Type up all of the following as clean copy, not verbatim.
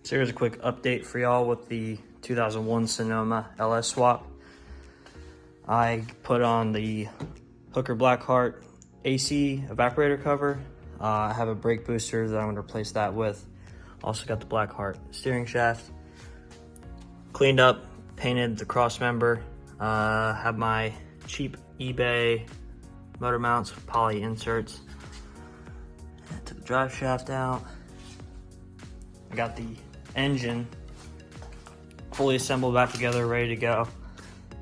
So here's a quick update for y'all with the 2001 Sonoma LS swap. I put on the Hooker Blackheart AC evaporator cover. I have a brake booster that I'm gonna replace that with. Also got the Blackheart steering shaft. Cleaned up, painted the cross member. Have my cheap eBay motor mounts with poly inserts. Took the drive shaft out. I got the engine fully assembled back together, ready to go.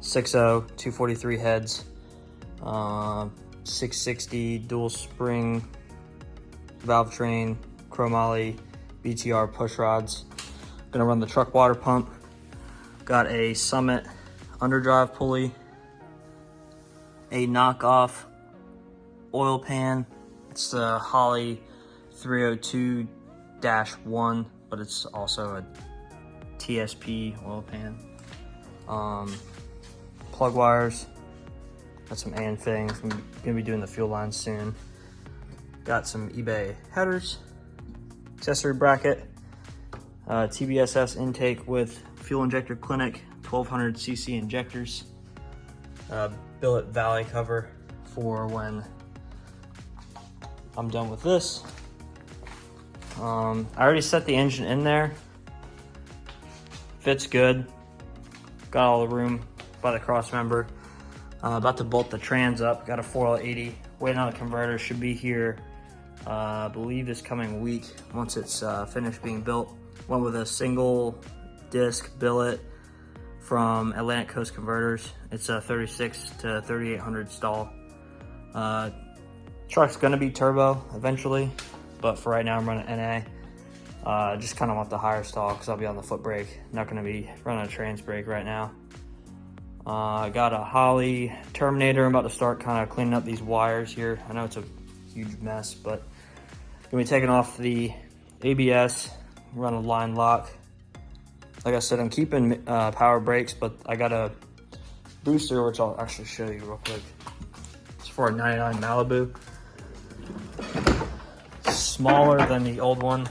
6.0, 243 heads, 660 dual spring valve train, chromoly, BTR push rods. Gonna run the truck water pump. Got a Summit underdrive pulley, a knockoff oil pan. It's the Holley 302-1, but it's also a TSP oil pan. Plug wires. Got some AN fittings. I'm gonna be doing the fuel line soon. Got some eBay headers, accessory bracket, TBSS intake with fuel injector clinic, 1200 cc injectors, billet valley cover for when I'm done with this. I already set the engine in there. Fits good. Got all the room by the cross member. About to bolt the trans up. Got a 4L80. Waiting on the converter. Should be here, I believe, this coming week once it's finished being built. Went with a single disc billet from Atlantic Coast Converters. It's a 36 to 3800 stall. Truck's gonna be turbo eventually, but for right now I'm running NA. Just kind of want the higher stall because I'll be on the foot brake. Not gonna be running a trans brake right now. I got a Holley Terminator. I'm about to start kind of cleaning up these wires here. I know it's a huge mess, but gonna be taking off the ABS, run a line lock. Like I said, I'm keeping power brakes, but I got a booster, which I'll actually show you real quick. It's for a 99 Malibu. Smaller than the old one.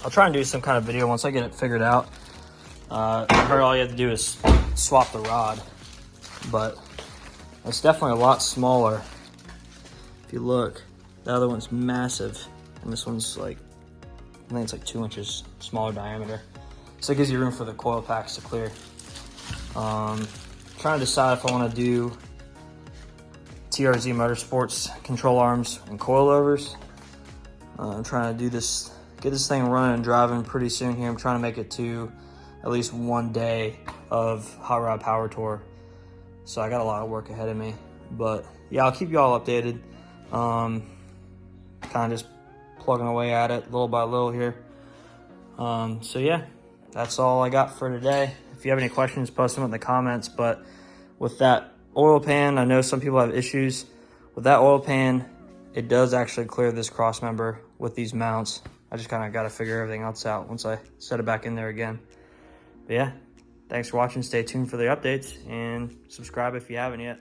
I'll try and do some kind of video once I get it figured out. I heard all you have to do is swap the rod, but it's definitely a lot smaller. If you look, the other one's massive, and this one's like, I think it's like 2 inches smaller diameter. So it gives you room for the coil packs to clear. Trying to decide if I want to do TRZ Motorsports control arms and coilovers. I'm trying to do this, get this thing running and driving pretty soon here. I'm trying to make it to at least one day of Hot Rod Power Tour. So I got a lot of work ahead of me, but yeah, I'll keep you all updated. Kind of just plugging away at it little by little here. So yeah, that's all I got for today. If you have any questions, post them in the comments. But with that oil pan, I know some people have issues with that oil pan. It does actually clear this cross member with these mounts. I just kind of got to figure everything else out once I set it back in there again. But yeah, thanks for watching. Stay tuned for the updates and subscribe if you haven't yet.